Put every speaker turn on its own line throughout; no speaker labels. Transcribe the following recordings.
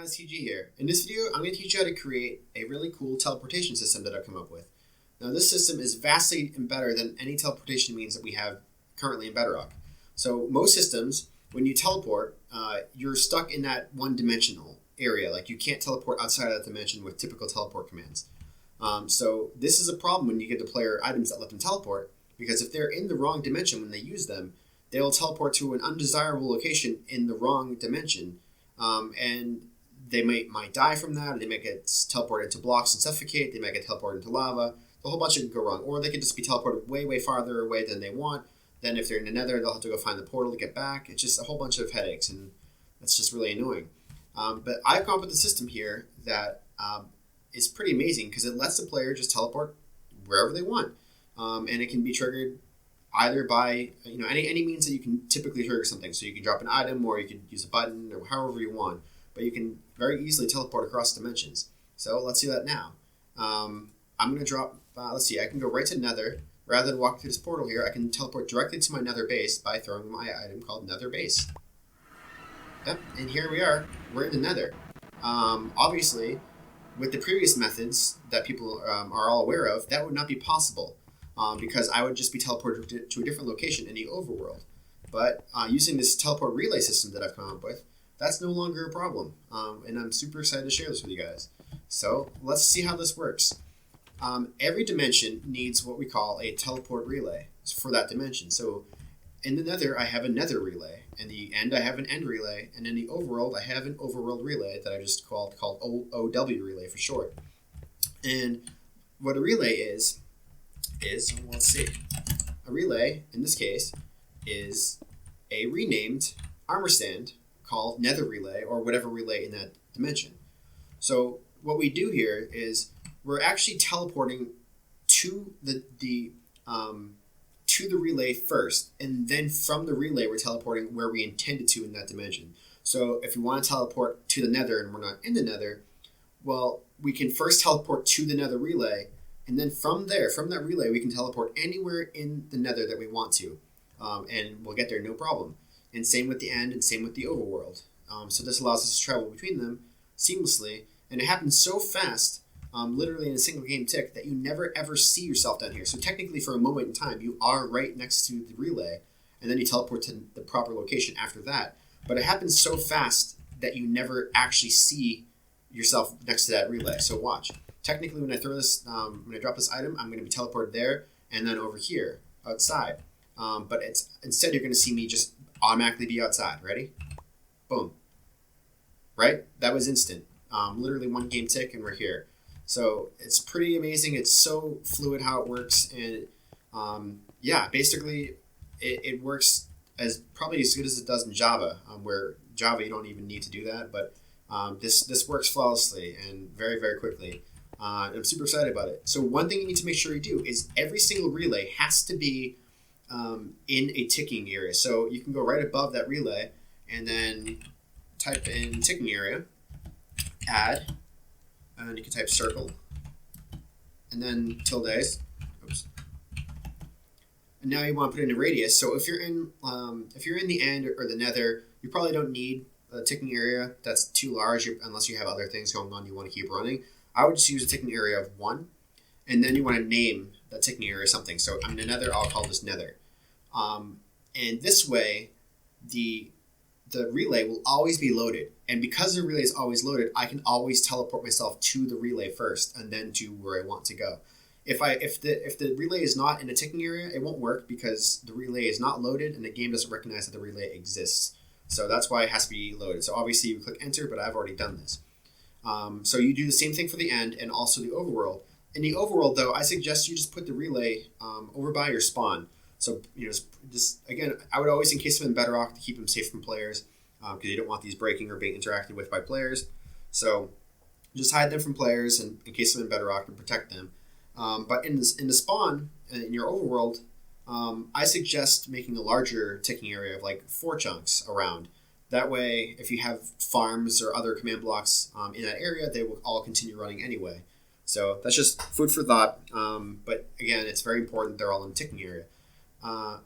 guys, TG here. In this video, I'm going to teach you how to create a really cool teleportation system that I've come up with. Now, this system is vastly better than any teleportation means that we have currently in Bedrock. So, most systems, when you teleport, you're stuck in that one-dimensional area. Like, you can't teleport outside of that dimension with typical teleport commands. So, this is a problem when you give the player items that let them teleport, because if they're in the wrong dimension when they use them, they'll teleport to an undesirable location in the wrong dimension. And they might die from that, or they might get teleported into blocks and suffocate, they might get teleported into lava, a whole bunch of can go wrong. Or they could just be teleported way, way farther away than they want. Then if they're in the nether, they'll have to go find the portal to get back. It's just a whole bunch of headaches, and that's just really annoying. But I've come up with a system here that is pretty amazing, because it lets the player just teleport wherever they want. And it can be triggered either by any means that you can typically trigger something. So you can drop an item, or you can use a button, or however you want. But you can very easily teleport across dimensions. So let's do that now. I'm going to drop, let's see, I can go right to Nether. Rather than walking through this portal here, I can teleport directly to my Nether base by throwing my item called Nether Base. Yep, and here we are. We're in the Nether. Obviously, with the previous methods that people are all aware of, that would not be possible. Because I would just be teleported to a different location in the overworld. But using this teleport relay system that I've come up with, that's no longer a problem. And I'm super excited to share this with you guys. So let's see how this works. Every dimension needs what we call a teleport relay for that dimension. So in the Nether, I have a Nether relay. In the end, I have an end relay. And in the overworld, I have an overworld relay that I just called OW relay for short. And what a relay is, let's see, a relay, in this case, is a renamed armor stand called Nether Relay, or whatever relay in that dimension. So what we do here is we're actually teleporting to the relay first, and then from the relay we're teleporting where we intended to in that dimension. So if we want to teleport to the Nether and we're not in the Nether, well, we can first teleport to the Nether relay, and then from there, from that relay, we can teleport anywhere in the Nether that we want to, and we'll get there no problem. And same with the end, and same with the overworld. So this allows us to travel between them seamlessly, and it happens so fast, literally in a single game tick, that you never ever see yourself down here. So technically, for a moment in time, you are right next to the relay, and then you teleport to the proper location after that. But it happens so fast that you never actually see yourself next to that relay. So watch. Technically, when I throw this, when I drop this item, I'm going to be teleported there, and then over here, outside. But instead, you're going to see me just automatically be outside. Ready? Boom. Right? That was instant. Literally one game tick, and we're here. So it's pretty amazing. It's so fluid how it works, and yeah, basically, it works probably as good as it does in Java, where Java you don't even need to do that, but this works flawlessly and very, very quickly. I'm super excited about it. So one thing you need to make sure you do is every single relay has to be in a ticking area. So you can go right above that relay and then type in ticking area, add, and you can type circle, and then tildes. Oops. And now you want to put in a radius. So if you're in the end or the Nether, you probably don't need a ticking area that's too large unless you have other things going on you want to keep running. I would just use a ticking area of 1, and then you want to name that ticking area something. So I'm in the Nether, I'll call this Nether. And this way, the relay will always be loaded. And because the relay is always loaded, I can always teleport myself to the relay first, and then to where I want to go. If the relay is not in a ticking area, it won't work because the relay is not loaded, and the game doesn't recognize that the relay exists. So that's why it has to be loaded. So obviously you click enter, but I've already done this. So you do the same thing for the end and also the overworld. In the overworld, though, I suggest you just put the relay over by your spawn. So just again, I would always encase them in Bedrock to keep them safe from players, because you don't want these breaking or being interacted with by players. So just hide them from players and encase them in Bedrock and protect them. But in the spawn in your overworld, I suggest making a larger ticking area of like 4 chunks around. That way, if you have farms or other command blocks in that area, they will all continue running anyway. So that's just food for thought. But again, it's very important they're all in the ticking area.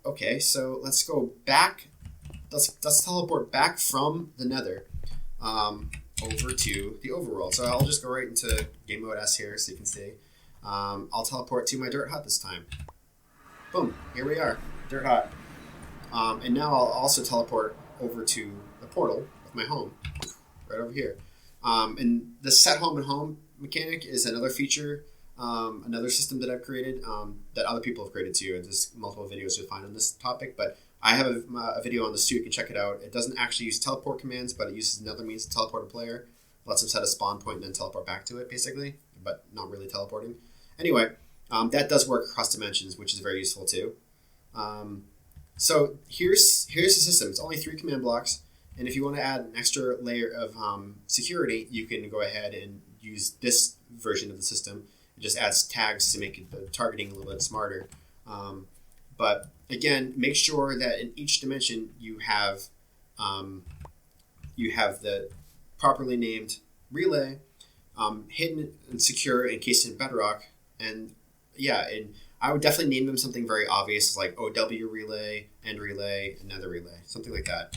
Okay, so let's go back. Let's teleport back from the Nether. over to the overworld. So I'll just go right into game mode S here so you can see. I'll teleport to my dirt hut this time. Boom, here we are, dirt hut. And now I'll also teleport over to the portal of my home, right over here. And the set home and home mechanic is another feature, another system that I've created that other people have created too. There's multiple videos you'll find on this topic, but I have a video on this too. You can check it out. It doesn't actually use teleport commands, but it uses another means to teleport a player. Lets them set a spawn point and then teleport back to it, basically, but not really teleporting. Anyway, that does work across dimensions, which is very useful too. So here's the system. It's only 3 command blocks, and if you want to add an extra layer of security, you can go ahead and use this version of the system. It just adds tags to make the targeting a little bit smarter. But again, make sure that in each dimension you have the properly named relay, hidden and secure, encased in Bedrock, and I would definitely name them something very obvious like OW relay, end relay, another relay, something like that.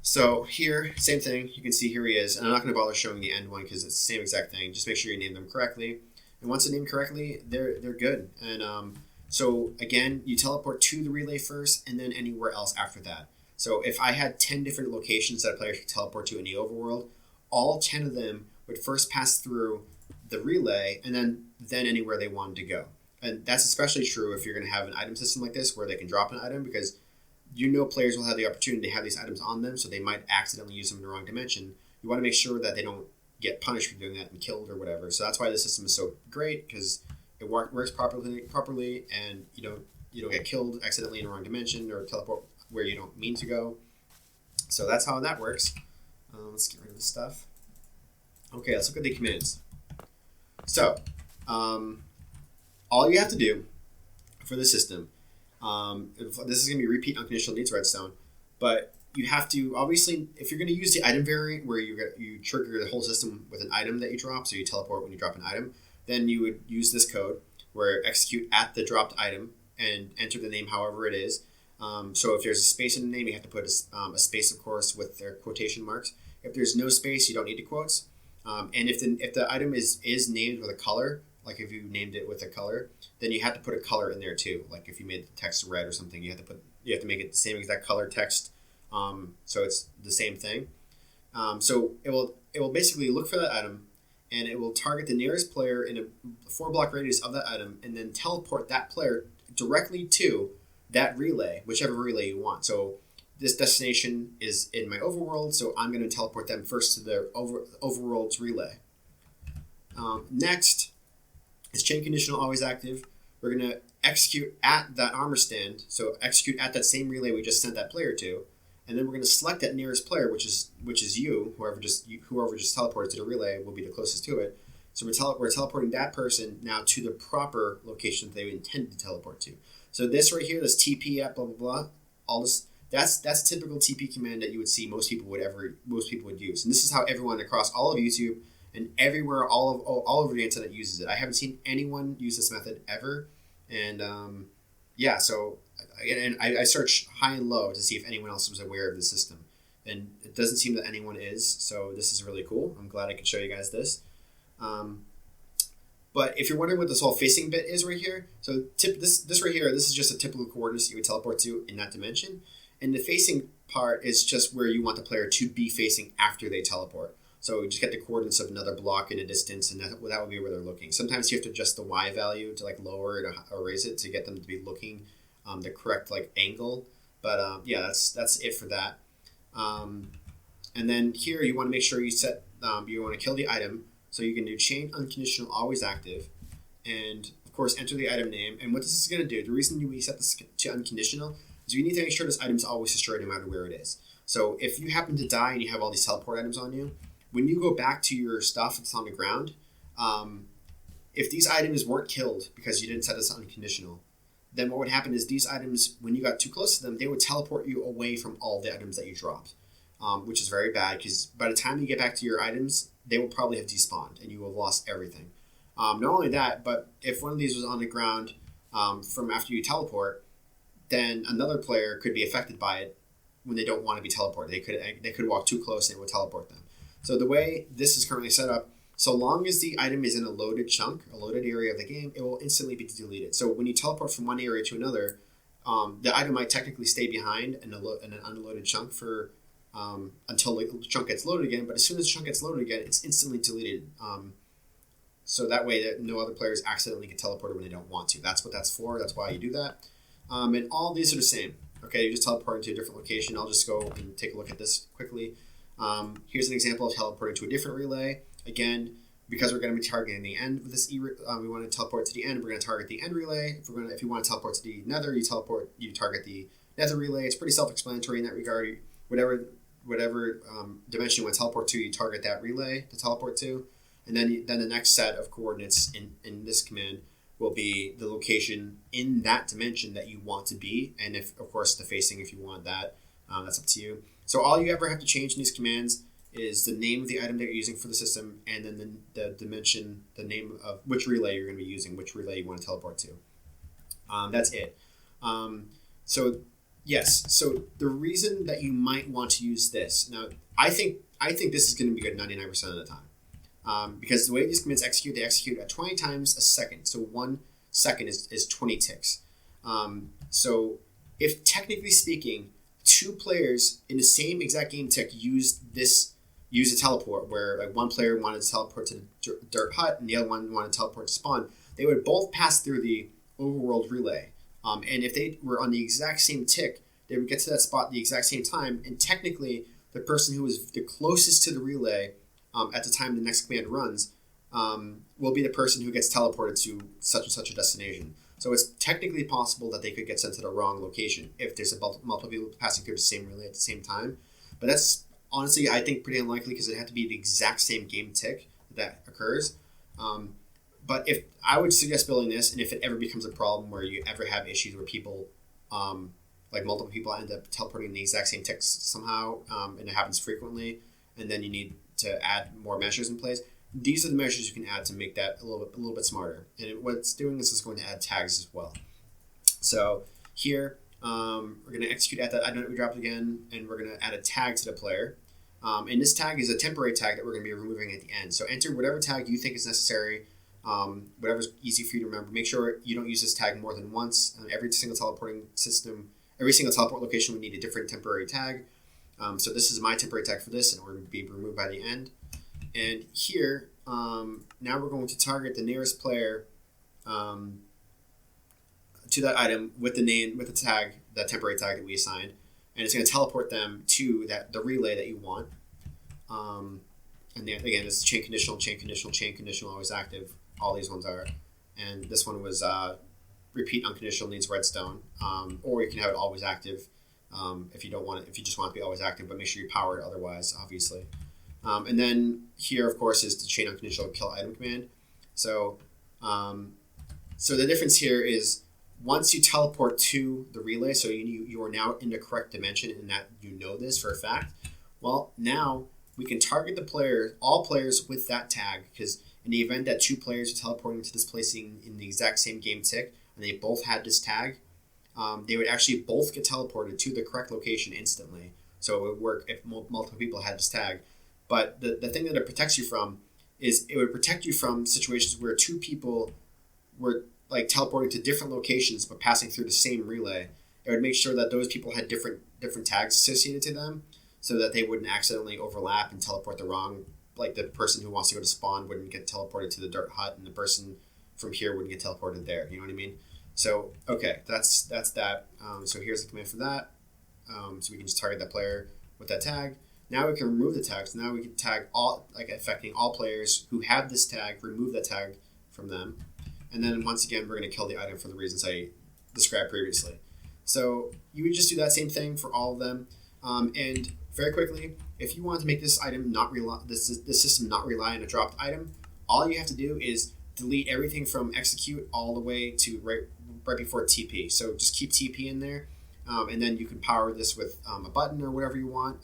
So here, same thing. You can see here he is, and I'm not going to bother showing the end one because it's the same exact thing. Just make sure you name them correctly, and once they're named correctly, they're good. And so again, you teleport to the relay first, and then anywhere else after that. So if I had 10 different locations that a player could teleport to in the overworld, all 10 of them would first pass through the relay, and then anywhere they wanted to go. And that's especially true if you're going to have an item system like this where they can drop an item, because players will have the opportunity to have these items on them, so they might accidentally use them in the wrong dimension. You want to make sure that they don't get punished for doing that and killed or whatever. So that's why the system is so great, because it works properly, and you don't get killed accidentally in the wrong dimension or teleport where you don't mean to go. So that's how that works. Let's get rid of this stuff. Okay, let's look at the commands. So, all you have to do for the system, this is going to be repeat unconditional needs redstone, but you have to, obviously, if you're going to use the item variant where you trigger the whole system with an item that you drop, so you teleport when you drop an item, then you would use this code where execute at the dropped item and enter the name however it is. So if there's a space in the name, you have to put a space, of course, with their quotation marks. If there's no space, you don't need the quotes. And if the item is named with a color, like if you named it with a color, then you have to put a color in there too. Like if you made the text red or something, you have to make it the same exact color text, so it's the same thing. So it will basically look for that item, and it will target the nearest player in a 4-block radius of that item, and then teleport that player directly to that relay, whichever relay you want. So this destination is in my overworld, so I'm going to teleport them first to the overworld's relay. Next is chain conditional always active. We're going to execute at that armor stand, so execute at that same relay we just sent that player to, and then we're going to select that nearest player, which is you, whoever just teleported to the relay will be the closest to it. So we're teleporting that person now to the proper location that they intended to teleport to. So this right here, this TP at blah blah blah, all this, that's a typical TP command that you would see most people would use, and this is how everyone across all of YouTube and everywhere all over the internet uses it. I haven't seen anyone use this method ever, and so again, I searched high and low to see if anyone else was aware of the system, and it doesn't seem that anyone is. So this is really cool. I'm glad I could show you guys this. But if you're wondering what this whole facing bit is right here, so this right here, this is just a typical coordinates you would teleport to in that dimension. And the facing part is just where you want the player to be facing after they teleport. So you just get the coordinates of another block in a distance, and that would be where they're looking. Sometimes you have to adjust the Y value to lower it or raise it to get them to be looking the correct angle. But that's it for that. And then here you want to make sure you set you want to kill the item. So you can do chain unconditional always active, and of course enter the item name. And what this is going to do, the reason we set this to unconditional is we need to make sure this item is always destroyed no matter where it is. So if you happen to die and you have all these teleport items on you, when you go back to your stuff that's on the ground, if these items weren't killed because you didn't set this unconditional, then what would happen is these items, when you got too close to them, they would teleport you away from all the items that you dropped, which is very bad because by the time you get back to your items, they will probably have despawned and you will have lost everything. Not only that, but if one of these was on the ground from after you teleport, then another player could be affected by it when they don't want to be teleported. They could walk too close and it would teleport them. So the way this is currently set up, so long as the item is in a loaded chunk, a loaded area of the game, it will instantly be deleted. So when you teleport from one area to another, the item might technically stay behind in an unloaded chunk for until the chunk gets loaded again. But as soon as the chunk gets loaded again, it's instantly deleted. So that way that no other players accidentally get teleported when they don't want to. That's what that's for. That's why you do that. And all these are the same. Okay, you just teleport into a different location. I'll just go and take a look at this quickly. Here's an example of teleporting to a different relay. Again, because we're going to be targeting the end with this we want to teleport to the end. We're going to target the end relay. If you want to teleport to the nether, you target the nether relay. It's pretty self-explanatory in that regard. Whatever dimension you want to teleport to, you target that relay to teleport to, and then the next set of coordinates in this command will be the location in that dimension that you want to be, and if of course the facing if you want that. That's up to you. So all you ever have to change in these commands is the name of the item that you're using for the system, and then the dimension, the name of which relay you're going to be using, which relay you want to teleport to. That's it. So the reason that you might want to use this, now I think this is going to be good 99% of the time, because the way these commands execute, they execute at 20 times a second. So 1 second is 20 ticks. So if technically speaking, two players in the same exact game tick use a teleport, where like one player wanted to teleport to the dirt hut and the other one wanted to teleport to spawn, they would both pass through the overworld relay. And if they were on the exact same tick, they would get to that spot at the exact same time, and technically the person who was the closest to the relay at the time the next command runs will be the person who gets teleported to such and such a destination. So it's technically possible that they could get sent to the wrong location if there's multiple people passing through the same relay at the same time. But that's honestly, I think, pretty unlikely, because it had to be the exact same game tick that occurs. But if I would suggest building this, and if it ever becomes a problem where you ever have issues where people, like multiple people end up teleporting the exact same ticks somehow, and it happens frequently, and then you need to add more measures in place, these are the measures you can add to make that a little bit smarter. And what it's doing is it's going to add tags as well. So here, we're going to execute at that item that we dropped again, and we're going to add a tag to the player. And this tag is a temporary tag that we're going to be removing at the end. So enter whatever tag you think is necessary, whatever's easy for you to remember. Make sure you don't use this tag more than once. Every single teleport location would need a different temporary tag. So this is my temporary tag for this, and we're going to be removed by the end. And here, now we're going to target the nearest player to that item with the tag, that temporary tag that we assigned, and it's going to teleport them to the relay that you want. And then again, this is chain conditional, always active. All these ones are, and this one was repeat unconditional, needs redstone, or you can have it always active if you don't want it. If you just want it to be always active, but make sure you power it otherwise, obviously. And then here, of course, is the chain unconditional kill item command. So the difference here is once you teleport to the relay, so you are now in the correct dimension, and that you know this for a fact. Well, now we can target all players with that tag, because in the event that two players are teleporting to this place in the exact same game tick, and they both had this tag, they would actually both get teleported to the correct location instantly. So it would work if multiple people had this tag. But the thing that it protects you from is it would protect you from situations where two people were like teleporting to different locations but passing through the same relay. It would make sure that those people had different tags associated to them, so that they wouldn't accidentally overlap and teleport the wrong. Like the person who wants to go to spawn wouldn't get teleported to the dirt hut, and the person from here wouldn't get teleported there. You know what I mean? So okay, that's that. So here's the command for that. So we can just target that player with that tag. Now we can remove the tag. So now we can tag all, like affecting all players who have this tag, remove that tag from them. And then once again, we're going to kill the item for the reasons I described previously. So you would just do that same thing for all of them. And very quickly, if you want to make this item this system not rely on a dropped item, all you have to do is delete everything from execute all the way to right before TP. So just keep TP in there, and then you can power this with a button or whatever you want,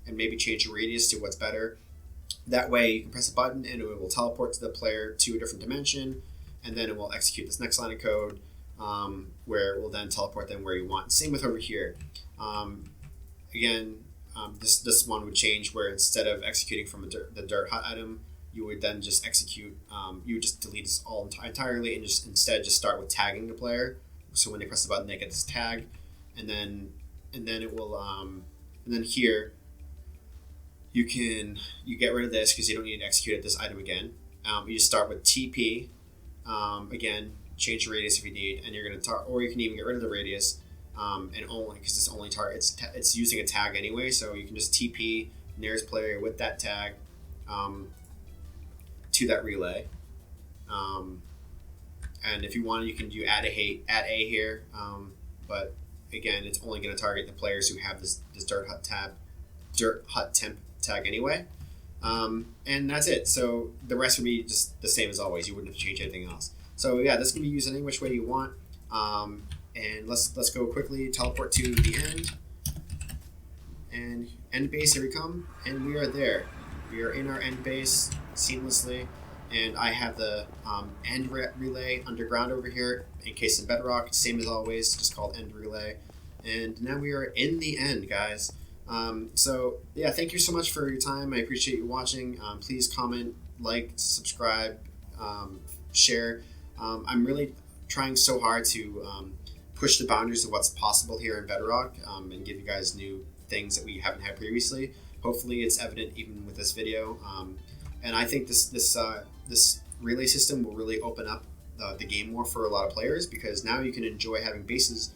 and maybe change the radius to what's better. That way you can press a button and it will teleport to the player to a different dimension, and then it will execute this next line of code, where it will then teleport them where you want. Same with over here. Again, this one would change where instead of executing from the dirt hut item, you would then just execute. You would just delete this all entirely and just instead just start with tagging the player. So when they press the button, they get this tag, and then it will and then here you get rid of this because you don't need to execute this item again. You just start with TP. Again, change the radius if you need, and you're gonna or you can even get rid of the radius. And only because it's only it's using a tag anyway, so you can just TP nearest player with that tag to that relay. And if you want, you can do add a here, but again, it's only going to target the players who have this dirt hut temp tag anyway. And that's it. So the rest would be just the same as always. You wouldn't have to change anything else. So yeah, this can be used any which way you want. And let's go quickly teleport to the end. And end base, here we come, and we are there. We are in our end base seamlessly, and I have the end relay underground over here. In case in Bedrock, same as always, just called end relay. And now we are in the end, guys. So yeah, thank you so much for your time. I appreciate you watching. Please comment, like, subscribe, share. I'm really trying so hard to push the boundaries of what's possible here in Bedrock and give you guys new things that we haven't had previously. Hopefully it's evident even with this video. And I think this relay system will really open up the game more for a lot of players, because now you can enjoy having bases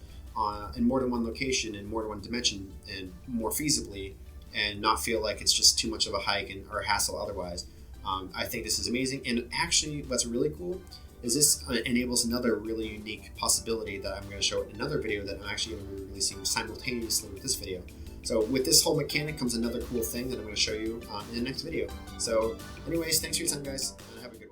in more than one location, in more than one dimension, and more feasibly, and not feel like it's just too much of a hike or a hassle otherwise. I think this is amazing, and actually what's really cool is this enables another really unique possibility that I'm going to show in another video that I'm actually going to be releasing simultaneously with this video. So with this whole mechanic comes another cool thing that I'm going to show you in the next video. So anyways, thanks for your time, guys, and have a good